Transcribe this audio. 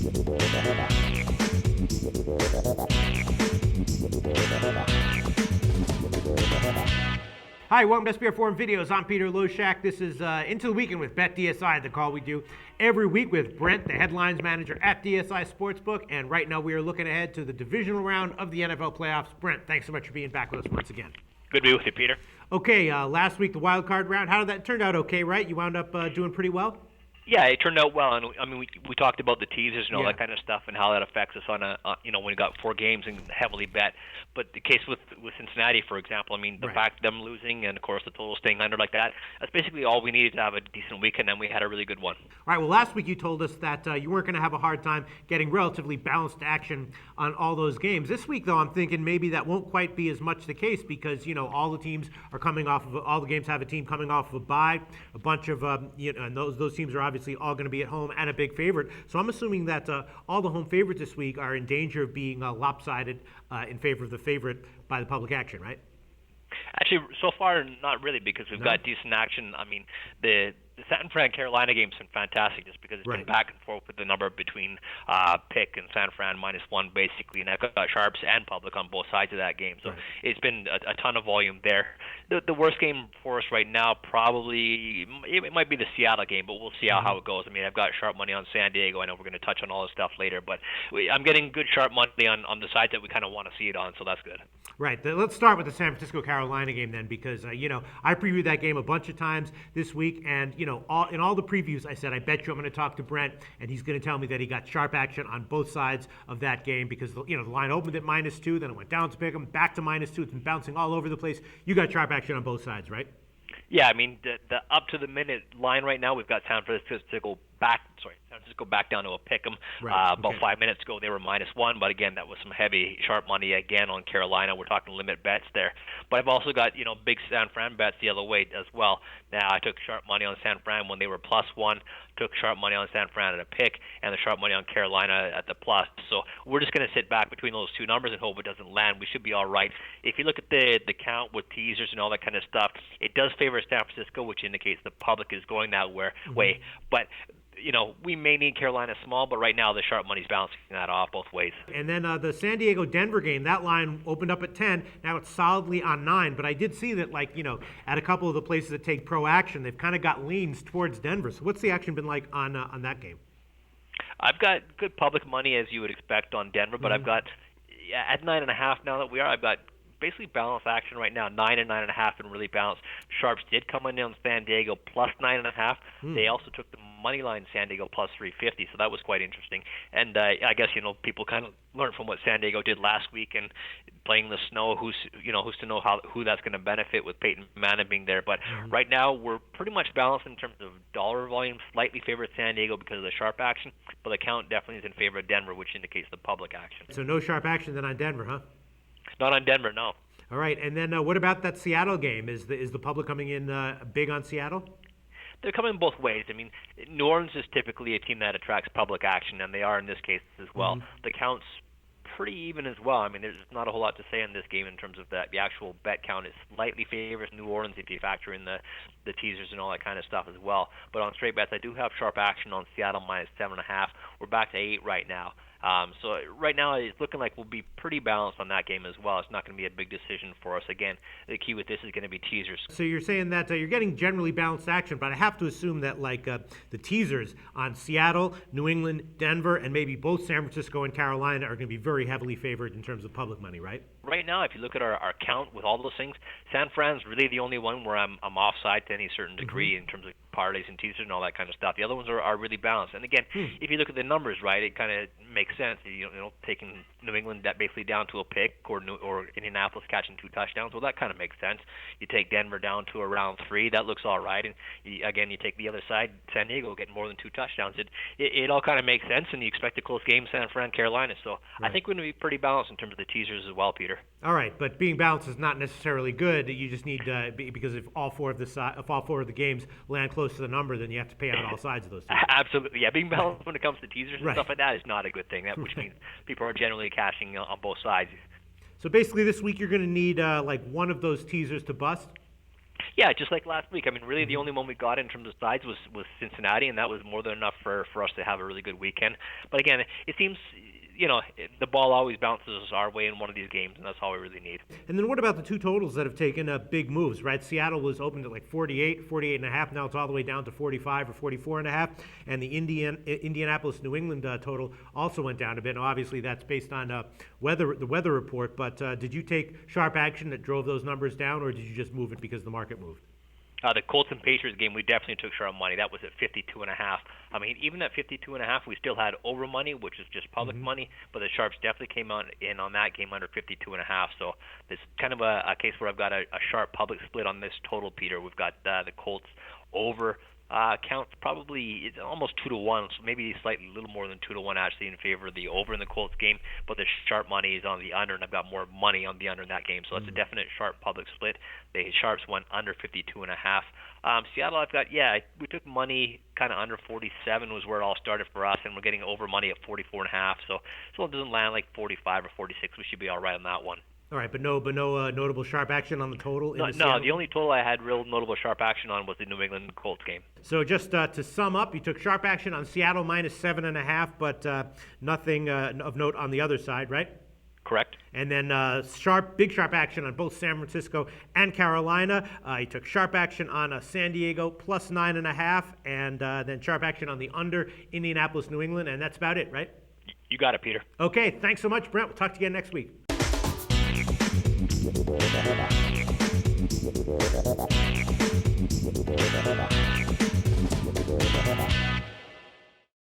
Hi, welcome to SBR Forum Videos. I'm Peter Loshak. This is Into the Weekend with BetDSI, the call we do every week with Brent, the headlines manager at DSI Sportsbook. And right now we are looking ahead to the divisional round of the NFL playoffs. Brent, thanks so much for being back with us once again. Good to be with you, Peter. Okay, last week the wild card round. How did that turn out? Okay, right? You wound up doing pretty well? Yeah, it turned out well, and I mean, we talked about the teasers and all that kind of stuff, and how that affects us on when we got 4 games and heavily bet. But the case with Cincinnati, for example, I mean, the fact them losing and of course the total staying under like that's basically all we needed to have a decent weekend, and we had a really good one. All right. Well, last week you told us that you weren't going to have a hard time getting relatively balanced action on all those games. This week, though, I'm thinking maybe that won't quite be as much the case because all the teams are coming off of all the games have a team coming off of a bye. A bunch of and those teams are obviously all going to be at home and a big favorite. So I'm assuming that all the home favorites this week are in danger of being lopsided in favor of the favorite by the public action, right? Actually, so far, not really, because we've got decent action. I mean, the San Fran Carolina game's been fantastic just because it's been back and forth with the number between pick and San Fran -1 basically, and I've got sharps and public on both sides of that game. So it's been a ton of volume there. The worst game for us right now probably it might be the Seattle game, but we'll see how it goes. I mean, I've got sharp money on San Diego. I know we're going to touch on all this stuff later, but I'm getting good sharp money on the sides that we kind of want to see it on, so that's good. Right. Let's start with the San Francisco-Carolina game then, because I previewed that game a bunch of times this week, and in all the previews I said I bet you I'm going to talk to Brent, and he's going to tell me that he got sharp action on both sides of that game because the line opened at -2, then it went down to pick 'em, back to -2. It's been bouncing all over the place. You got sharp action on both sides, right? Yeah, I mean the up to the minute line right now, we've got San Francisco back down to a pick 'em. About 5 minutes ago, they were -1, but again, that was some heavy sharp money again on Carolina. We're talking limit bets there. But I've also got big San Fran bets the other way as well. Now I took sharp money on San Fran when they were +1, took sharp money on San Fran at a pick, and the sharp money on Carolina at the plus. So we're just going to sit back between those two numbers and hope it doesn't land. We should be all right. If you look at the count with teasers and all that kind of stuff, it does favor San Francisco, which indicates the public is going that way. But we may need Carolina small, but right now the sharp money's bouncing that off both ways. And then the San Diego-Denver game, that line opened up at 10. Now it's solidly on 9. But I did see that, at a couple of the places that take pro action, they've kind of got leans towards Denver. So what's the action been like on that game? I've got good public money, as you would expect, on Denver, but I've got at 9.5 now that I've got basically balanced action right now, 9 and 9.5, and really balanced. Sharps did come in on San Diego +9.5. They also took the money line San Diego +350, so that was quite interesting. And I guess people kind of learned from what San Diego did last week and playing the snow. Who's to know who that's going to benefit with Peyton Manning being there. But right now we're pretty much balanced in terms of dollar volume. Slightly favored San Diego because of the sharp action, but the count definitely is in favor of Denver, which indicates the public action. So no sharp action then on Denver, huh? Not on Denver, no. All right, and then what about that Seattle game? Is the public coming in big on Seattle? They're coming both ways. I mean, New Orleans is typically a team that attracts public action, and they are in this case as well. The count's pretty even as well. I mean, there's not a whole lot to say in this game in terms of that. The actual bet count is slightly favors New Orleans if you factor in the teasers and all that kind of stuff as well. But on straight bets, I do have sharp action on Seattle -7.5. We're back to 8 right now. So right now it's looking like we'll be pretty balanced on that game as well. It's not going to be a big decision for us. Again, the key with this is going to be teasers. So you're saying that you're getting generally balanced action, but I have to assume that the teasers on Seattle, New England, Denver, and maybe both San Francisco and Carolina are going to be very heavily favored in terms of public money, right? Right now, if you look at our count with all those things, San Fran's really the only one where I'm offside to any certain degree in terms of parlays and teasers and all that kind of stuff. The other ones are really balanced. And again, if you look at the numbers, right, it kind of makes sense. Taking New England that basically down to a pick, or Indianapolis catching 2 touchdowns, well, that kind of makes sense. You take Denver down to around 3, that looks all right. And you take the other side, San Diego getting more than 2 touchdowns. It all kind of makes sense, and you expect a close game, San Fran, Carolina. So I think we're going to be pretty balanced in terms of the teasers as well, Peter. All right, but being balanced is not necessarily good. You just need because if all four of the games land close to the number, then you have to pay out all sides of those teams. Absolutely, yeah. Being balanced when it comes to teasers and stuff like that is not a good thing. Which means people are generally cashing on both sides. So basically, this week you're going to need one of those teasers to bust. Yeah, just like last week. I mean, really the only one we got in terms of sides was Cincinnati, and that was more than enough for us to have a really good weekend. But again, it seems, the ball always bounces our way in one of these games, and that's all we really need. And then what about the two totals that have taken big moves, right? Seattle was opened at like 48 and a half. Now it's all the way down to 45 or 44 and a half. And the Indianapolis New England total also went down a bit. Now, obviously, that's based on the weather report. But did you take sharp action that drove those numbers down, or did you just move it because the market moved? The Colts and Pacers game, we definitely took sharp money. That was at 52.5. I mean, even at 52.5, we still had over money, which is just public money. But the sharps definitely came in on that game under 52.5. So it's kind of a case where I've got a sharp public split on this total, Peter. We've got the Colts over. Counts probably it's almost 2-1, so maybe slightly a little more than 2-1 actually in favor of the over in the Colts game. But the sharp money is on the under, and I've got more money on the under in that game. So that's a definite sharp public split. The sharps went under 52.5. Seattle, I've got we took money kind of under 47 was where it all started for us, and we're getting over money at 44.5. So it doesn't land like 45 or 46. We should be all right on that one. All right, but no notable sharp action on the total? No, the only total I had real notable sharp action on was the New England Colts game. So just to sum up, you took sharp action on Seattle minus 7.5, but nothing of note on the other side, right? Correct. And then big sharp action on both San Francisco and Carolina. You took sharp action on San Diego plus 9.5, and then sharp action on the under Indianapolis, New England, and that's about it, right? You got it, Peter. Okay, thanks so much, Brent. We'll talk to you again next week. Thank you.